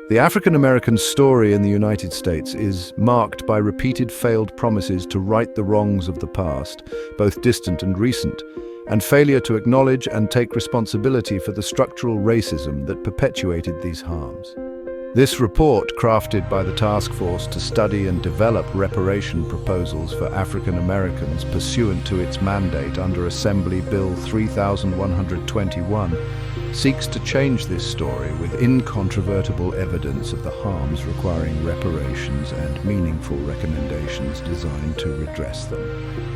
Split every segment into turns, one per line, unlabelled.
The African American story in the United States is marked by repeated failed promises to right the wrongs of the past, both distant and recent, and failure to acknowledge and take responsibility for the structural racism that perpetuated these harms. This report, crafted by the task force to study and develop reparation proposals for African Americans pursuant to its mandate under Assembly Bill 3121, seeks to change this story with incontrovertible evidence of the harms requiring reparations and meaningful recommendations designed to redress them.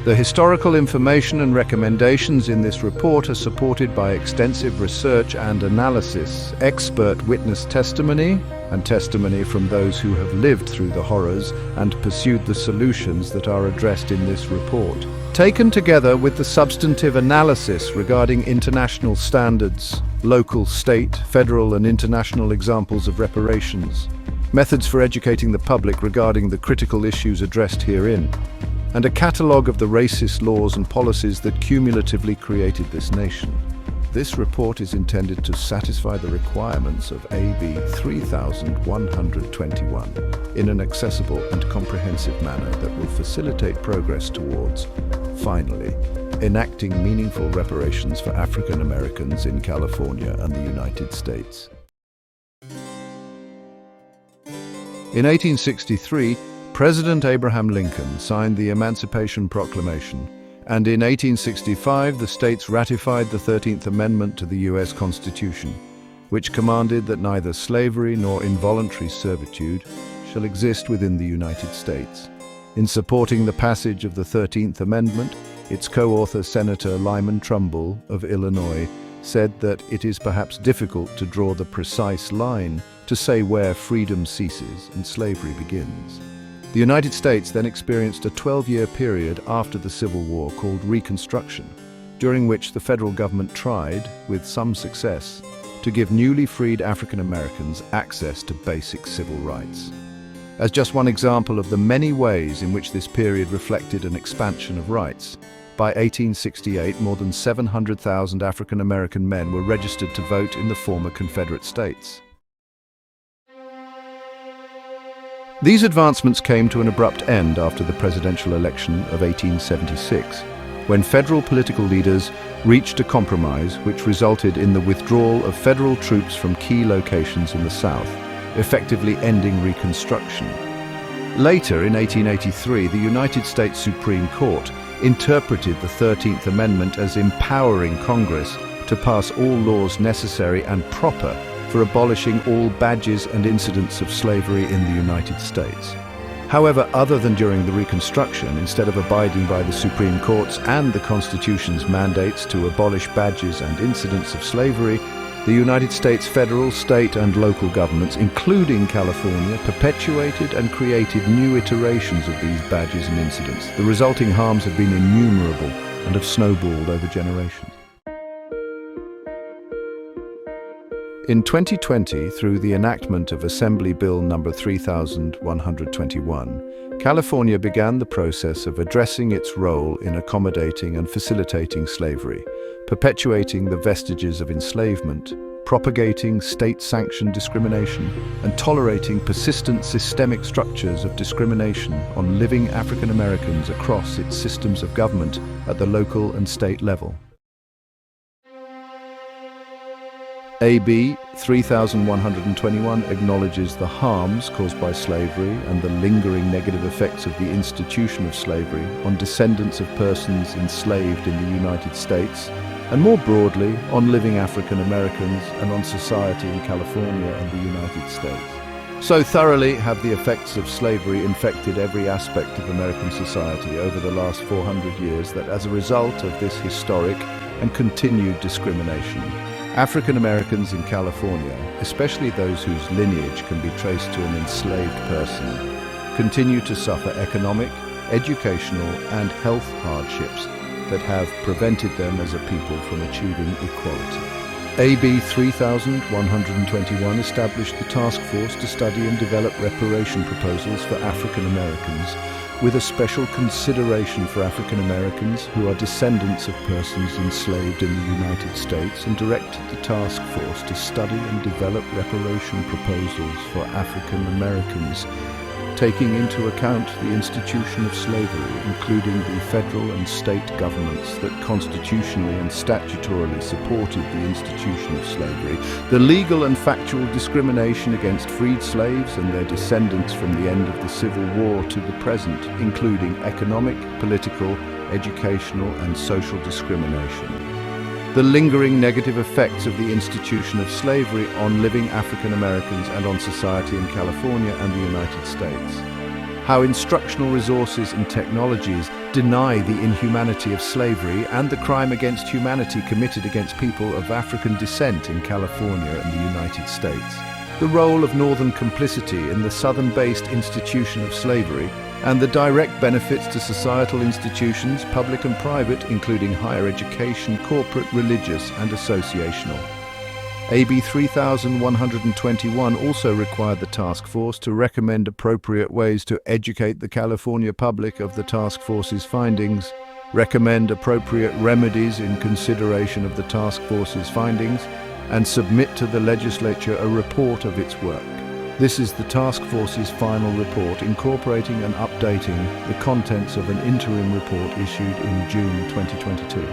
The historical information and recommendations in this report are supported by extensive research and analysis, expert witness testimony, and testimony from those who have lived through the horrors and pursued the solutions that are addressed in this report. Taken together with the substantive analysis regarding international standards, local, state, federal, and international examples of reparations, methods for educating the public regarding the critical issues addressed herein, and a catalogue of the racist laws and policies that cumulatively created this nation. This report is intended to satisfy the requirements of AB 3121 in an accessible and comprehensive manner that will facilitate progress towards, finally, enacting meaningful reparations for African Americans in California and the United States. In 1863, President Abraham Lincoln signed the Emancipation Proclamation, and in 1865 the states ratified the 13th Amendment to the U.S. Constitution, which commanded that neither slavery nor involuntary servitude shall exist within the United States. In supporting the passage of the 13th Amendment, its co-author Senator Lyman Trumbull of Illinois said that it is perhaps difficult to draw the precise line to say where freedom ceases and slavery begins. The United States then experienced a 12-year period after the Civil War called Reconstruction, during which the federal government tried, with some success, to give newly freed African Americans access to basic civil rights. As just one example of the many ways in which this period reflected an expansion of rights, by 1868 more than 700,000 African American men were registered to vote in the former Confederate states. These advancements came to an abrupt end after the presidential election of 1876, when federal political leaders reached a compromise which resulted in the withdrawal of federal troops from key locations in the South, effectively ending Reconstruction. Later, in 1883, the United States Supreme Court interpreted the 13th Amendment as empowering Congress to pass all laws necessary and proper for abolishing all badges and incidents of slavery in the United States. However, other than during the Reconstruction, instead of abiding by the Supreme Court's and the Constitution's mandates to abolish badges and incidents of slavery, the United States federal, state, and local governments, including California, perpetuated and created new iterations of these badges and incidents. The resulting harms have been innumerable and have snowballed over generations. In 2020, through the enactment of Assembly Bill No. 3121, California began the process of addressing its role in accommodating and facilitating slavery, perpetuating the vestiges of enslavement, propagating state-sanctioned discrimination, and tolerating persistent systemic structures of discrimination on living African Americans across its systems of government at the local and state level. AB 3121 acknowledges the harms caused by slavery and the lingering negative effects of the institution of slavery on descendants of persons enslaved in the United States, and more broadly, on living African Americans and on society in California and the United States. So thoroughly have the effects of slavery infected every aspect of American society over the last 400 years that as a result of this historic and continued discrimination, African Americans in California, especially those whose lineage can be traced to an enslaved person, continue to suffer economic, educational, and health hardships that have prevented them as a people from achieving equality. AB 3121 established the task force to study and develop reparation proposals for African Americans with a special consideration for African Americans who are descendants of persons enslaved in the United States, and directed the task force to study and develop reparation proposals for African Americans, taking into account the institution of slavery, including the federal and state governments that constitutionally and statutorily supported the institution of slavery, the legal and factual discrimination against freed slaves and their descendants from the end of the Civil War to the present, including economic, political, educational, and social discrimination. The lingering negative effects of the institution of slavery on living African Americans and on society in California and the United States. How instructional resources and technologies deny the inhumanity of slavery and the crime against humanity committed against people of African descent in California and the United States. The role of Northern complicity in the Southern-based institution of slavery, and the direct benefits to societal institutions, public and private, including higher education, corporate, religious, and associational. AB 3121 also required the task force to recommend appropriate ways to educate the California public of the task force's findings, recommend appropriate remedies in consideration of the task force's findings, and submit to the legislature a report of its work. This is the task force's final report, incorporating and updating the contents of an interim report issued in June 2022.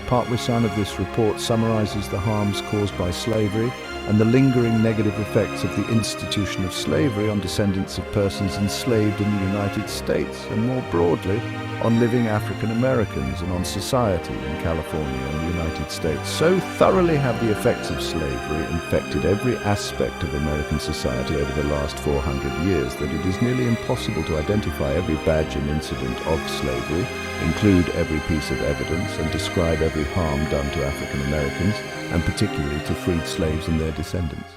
Part 1 of this report summarizes the harms caused by slavery and the lingering negative effects of the institution of slavery on descendants of persons enslaved in the United States, and more broadly, on living African Americans and on society in California and the United States. So thoroughly have the effects of slavery infected every aspect of American society over the last 400 years that it is nearly impossible to identify every badge and incident of slavery, include every piece of evidence, and describe every harm done to African Americans, and particularly to freed slaves and their descendants.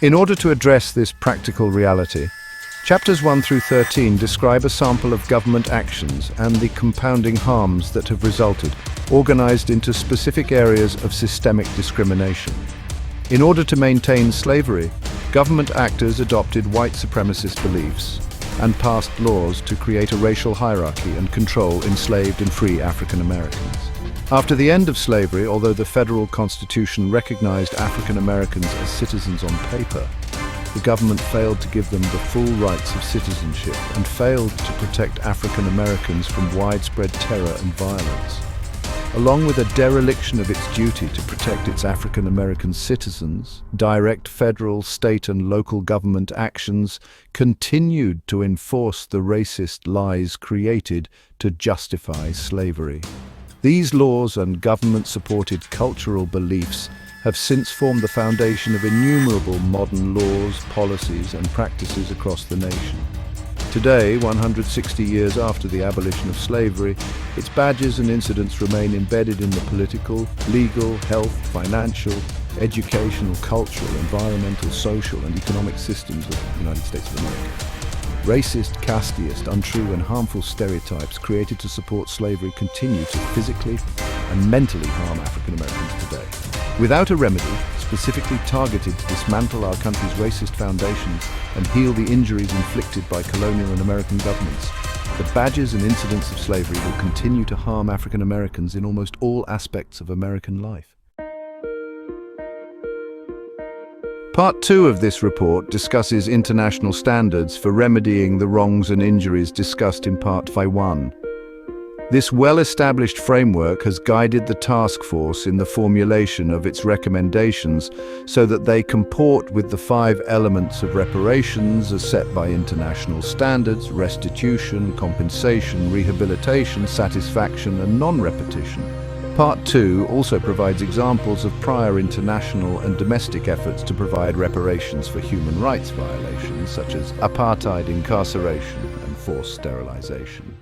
In order to address this practical reality, Chapters 1 through 13 describe a sample of government actions and the compounding harms that have resulted, organized into specific areas of systemic discrimination. In order to maintain slavery, government actors adopted white supremacist beliefs and passed laws to create a racial hierarchy and control enslaved and free African Americans. After the end of slavery, although the federal constitution recognized African Americans as citizens on paper, the government failed to give them the full rights of citizenship and failed to protect African Americans from widespread terror and violence. Along with a dereliction of its duty to protect its African American citizens, direct federal, state, and local government actions continued to enforce the racist lies created to justify slavery. These laws and government-supported cultural beliefs have since formed the foundation of innumerable modern laws, policies, and practices across the nation. Today, 160 years after the abolition of slavery, its badges and incidents remain embedded in the political, legal, health, financial, educational, cultural, environmental, social, and economic systems of the United States of America. Racist, casteist, untrue, and harmful stereotypes created to support slavery continue to physically and mentally harm African Americans today. Without a remedy specifically targeted to dismantle our country's racist foundations and heal the injuries inflicted by colonial and American governments, the badges and incidents of slavery will continue to harm African Americans in almost all aspects of American life. Part 2 of this report discusses international standards for remedying the wrongs and injuries discussed in Part 1. This well-established framework has guided the task force in the formulation of its recommendations so that they comport with the 5 elements of reparations as set by international standards: restitution, compensation, rehabilitation, satisfaction, and non-repetition. Part 2 also provides examples of prior international and domestic efforts to provide reparations for human rights violations such as apartheid, incarceration, and forced sterilization.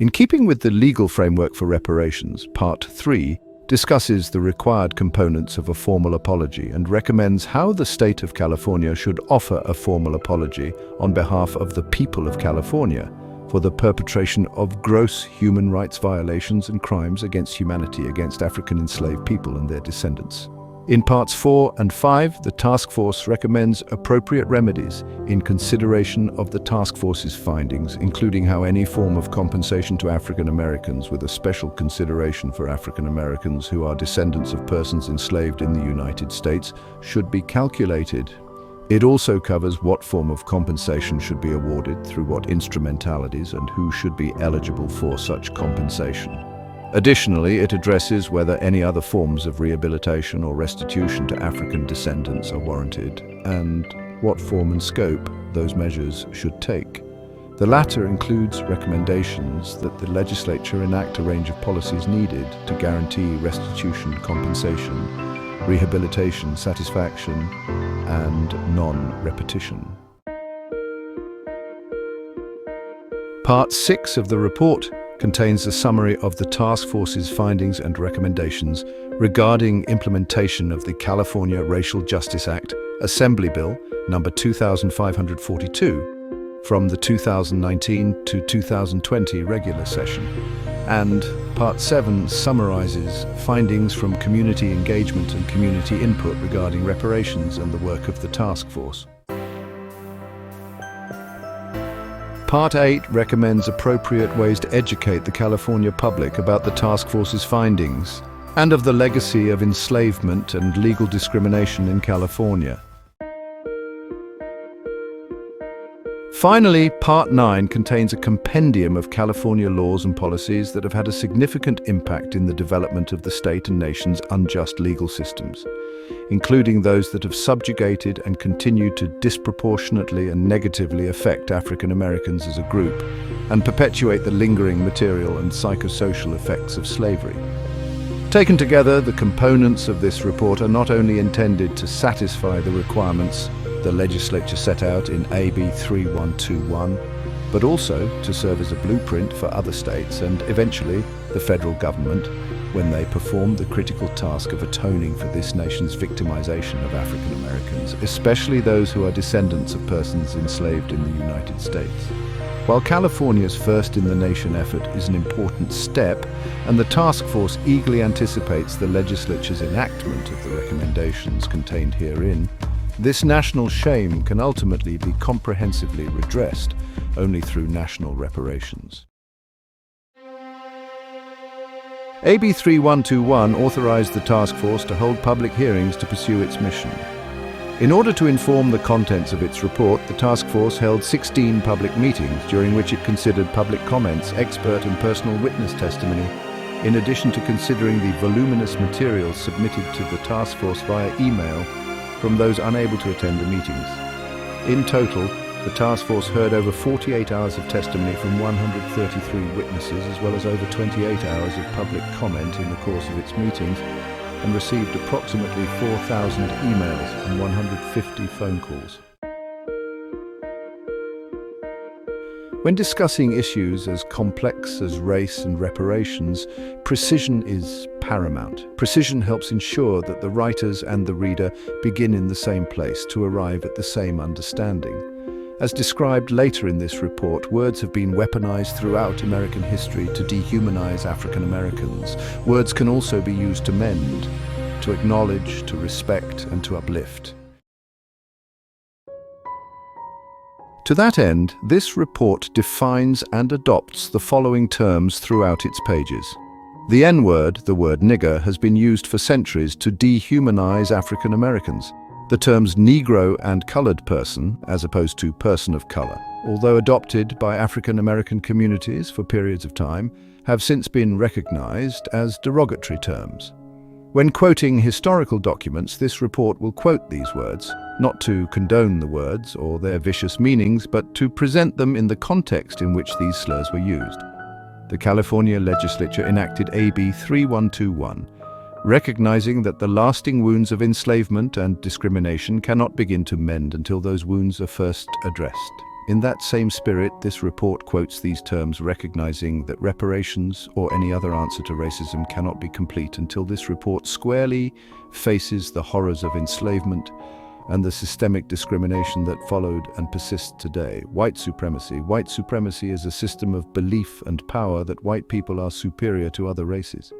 In keeping with the legal framework for reparations, Part 3 discusses the required components of a formal apology and recommends how the state of California should offer a formal apology on behalf of the people of California for the perpetration of gross human rights violations and crimes against humanity against African enslaved people and their descendants. In parts 4 and 5, the task force recommends appropriate remedies in consideration of the task force's findings, including how any form of compensation to African Americans, with a special consideration for African Americans who are descendants of persons enslaved in the United States, should be calculated. It also covers what form of compensation should be awarded, through what instrumentalities, and who should be eligible for such compensation. Additionally, it addresses whether any other forms of rehabilitation or restitution to African descendants are warranted, and what form and scope those measures should take. The latter includes recommendations that the legislature enact a range of policies needed to guarantee restitution, compensation, rehabilitation, satisfaction, and non-repetition. Part 6 of the report contains a summary of the task force's findings and recommendations regarding implementation of the California Racial Justice Act, Assembly Bill number 2542, from the 2019 to 2020 regular session. And Part 7 summarizes findings from community engagement and community input regarding reparations and the work of the task force. Part 8 recommends appropriate ways to educate the California public about the task force's findings and of the legacy of enslavement and legal discrimination in California. Finally, Part 9 contains a compendium of California laws and policies that have had a significant impact in the development of the state and nation's unjust legal systems, including those that have subjugated and continue to disproportionately and negatively affect African Americans as a group and perpetuate the lingering material and psychosocial effects of slavery. Taken together, the components of this report are not only intended to satisfy the requirements the legislature set out in AB 3121, but also to serve as a blueprint for other states and eventually the federal government when they perform the critical task of atoning for this nation's victimization of African Americans, especially those who are descendants of persons enslaved in the United States. While California's first-in-the-nation effort is an important step, and the task force eagerly anticipates the legislature's enactment of the recommendations contained herein, this national shame can ultimately be comprehensively redressed only through national reparations. AB 3121 authorized the task force to hold public hearings to pursue its mission. In order to inform the contents of its report, the task force held 16 public meetings during which it considered public comments, expert and personal witness testimony, in addition to considering the voluminous materials submitted to the task force via email from those unable to attend the meetings. In total, the task force heard over 48 hours of testimony from 133 witnesses, as well as over 28 hours of public comment in the course of its meetings, and received approximately 4,000 emails and 150 phone calls. When discussing issues as complex as race and reparations, precision is paramount. Precision helps ensure that the writers and the reader begin in the same place to arrive at the same understanding. As described later in this report, words have been weaponized throughout American history to dehumanize African Americans. Words can also be used to mend, to acknowledge, to respect, and to uplift. To that end, this report defines and adopts the following terms throughout its pages. The N-word, the word nigger, has been used for centuries to dehumanize African Americans. The terms Negro and colored person, as opposed to person of color, although adopted by African American communities for periods of time, have since been recognized as derogatory terms. When quoting historical documents, this report will quote these words, not to condone the words or their vicious meanings, but to present them in the context in which these slurs were used. The California legislature enacted AB 3121, recognizing that the lasting wounds of enslavement and discrimination cannot begin to mend until those wounds are first addressed. In that same spirit, this report quotes these terms, recognizing that reparations or any other answer to racism cannot be complete until this report squarely faces the horrors of enslavement and the systemic discrimination that followed and persists today. White supremacy. White supremacy is a system of belief and power that white people are superior to other races.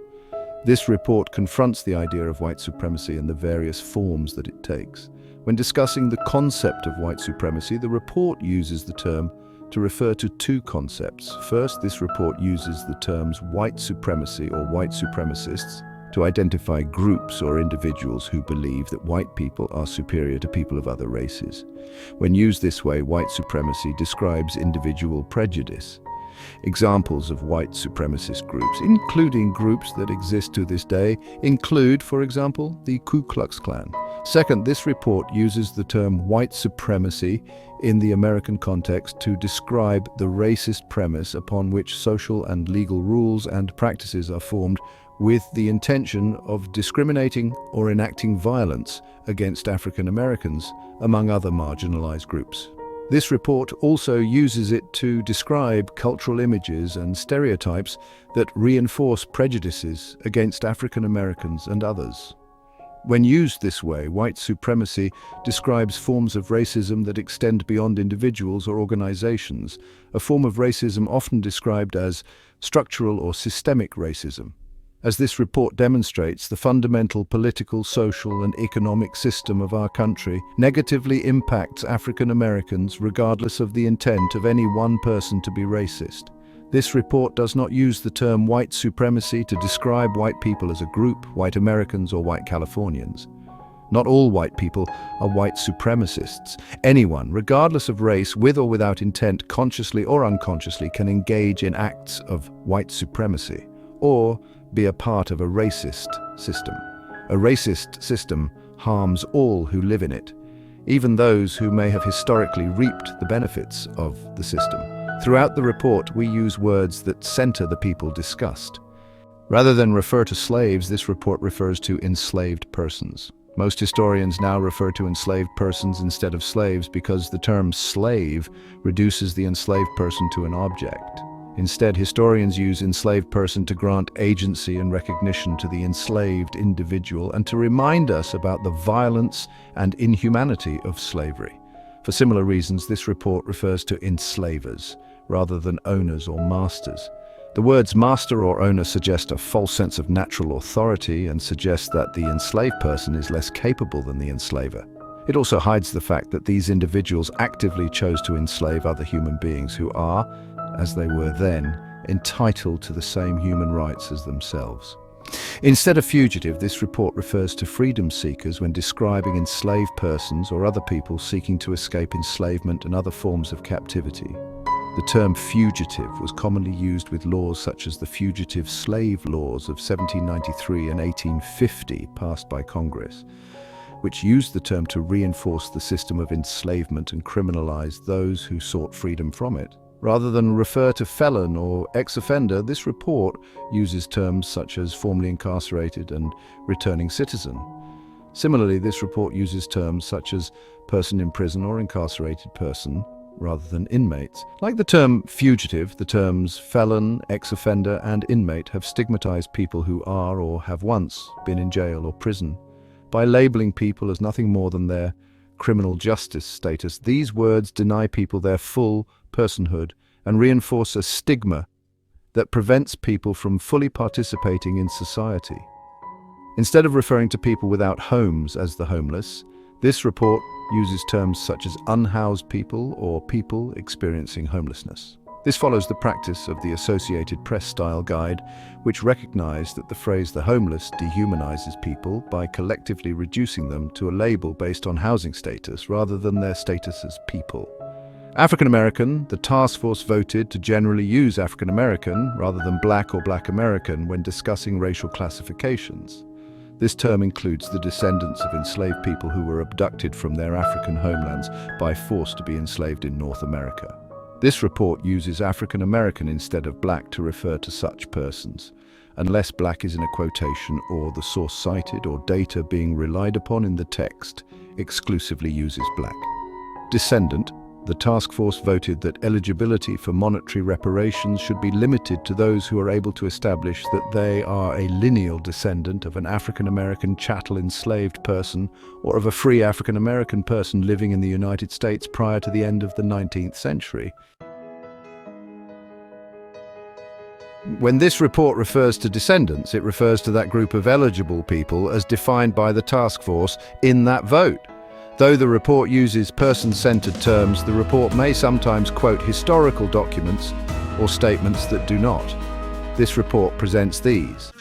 This report confronts the idea of white supremacy and the various forms that it takes. When discussing the concept of white supremacy, the report uses the term to refer to two concepts. First, this report uses the terms white supremacy or white supremacists to identify groups or individuals who believe that white people are superior to people of other races. When used this way, white supremacy describes individual prejudice. Examples of white supremacist groups, including groups that exist to this day, include, for example, the Ku Klux Klan. Second, this report uses the term white supremacy in the American context to describe the racist premise upon which social and legal rules and practices are formed with the intention of discriminating or enacting violence against African Americans, among other marginalized groups. This report also uses it to describe cultural images and stereotypes that reinforce prejudices against African Americans and others. When used this way, white supremacy describes forms of racism that extend beyond individuals or organizations, a form of racism often described as structural or systemic racism. As this report demonstrates, the fundamental political, social, and economic system of our country negatively impacts African Americans regardless of the intent of any one person to be racist. This report does not use the term white supremacy to describe white people as a group, white Americans or white Californians. Not all white people are white supremacists. Anyone, regardless of race, with or without intent, consciously or unconsciously, can engage in acts of white supremacy or be a part of a racist system. A racist system harms all who live in it, even those who may have historically reaped the benefits of the system. Throughout the report, we use words that center the people discussed. Rather than refer to slaves, this report refers to enslaved persons. Most historians now refer to enslaved persons instead of slaves because the term slave reduces the enslaved person to an object. Instead, historians use enslaved person to grant agency and recognition to the enslaved individual and to remind us about the violence and inhumanity of slavery. For similar reasons, this report refers to enslavers rather than owners or masters. The words master or owner suggest a false sense of natural authority and suggest that the enslaved person is less capable than the enslaver. It also hides the fact that these individuals actively chose to enslave other human beings who are, as they were then, entitled to the same human rights as themselves. Instead of fugitive, this report refers to freedom seekers when describing enslaved persons or other people seeking to escape enslavement and other forms of captivity. The term fugitive was commonly used with laws such as the Fugitive Slave Laws of 1793 and 1850 passed by Congress, which used the term to reinforce the system of enslavement and criminalize those who sought freedom from it. Rather than refer to felon or ex-offender, this report uses terms such as formerly incarcerated and returning citizen. Similarly, this report uses terms such as person in prison or incarcerated person rather than inmates. Like the term fugitive, the terms felon, ex-offender, and inmate have stigmatized people who are or have once been in jail or prison. By labeling people as nothing more than their criminal justice status, these words deny people their full personhood and reinforce a stigma that prevents people from fully participating in society. Instead of referring to people without homes as the homeless, this report uses terms such as unhoused people or people experiencing homelessness. This follows the practice of the Associated Press style guide, which recognized that the phrase "the homeless" dehumanizes people by collectively reducing them to a label based on housing status rather than their status as people. African American, the task force voted to generally use African American rather than Black or Black American when discussing racial classifications. This term includes the descendants of enslaved people who were abducted from their African homelands by force to be enslaved in North America. This report uses African American instead of Black to refer to such persons, unless Black is in a quotation or the source cited or data being relied upon in the text exclusively uses Black. Descendant, the task force voted that eligibility for monetary reparations should be limited to those who are able to establish that they are a lineal descendant of an African American chattel enslaved person or of a free African American person living in the United States prior to the end of the 19th century. When this report refers to descendants, it refers to that group of eligible people as defined by the task force in that vote. Though the report uses person-centered terms, the report may sometimes quote historical documents or statements that do not. This report presents these.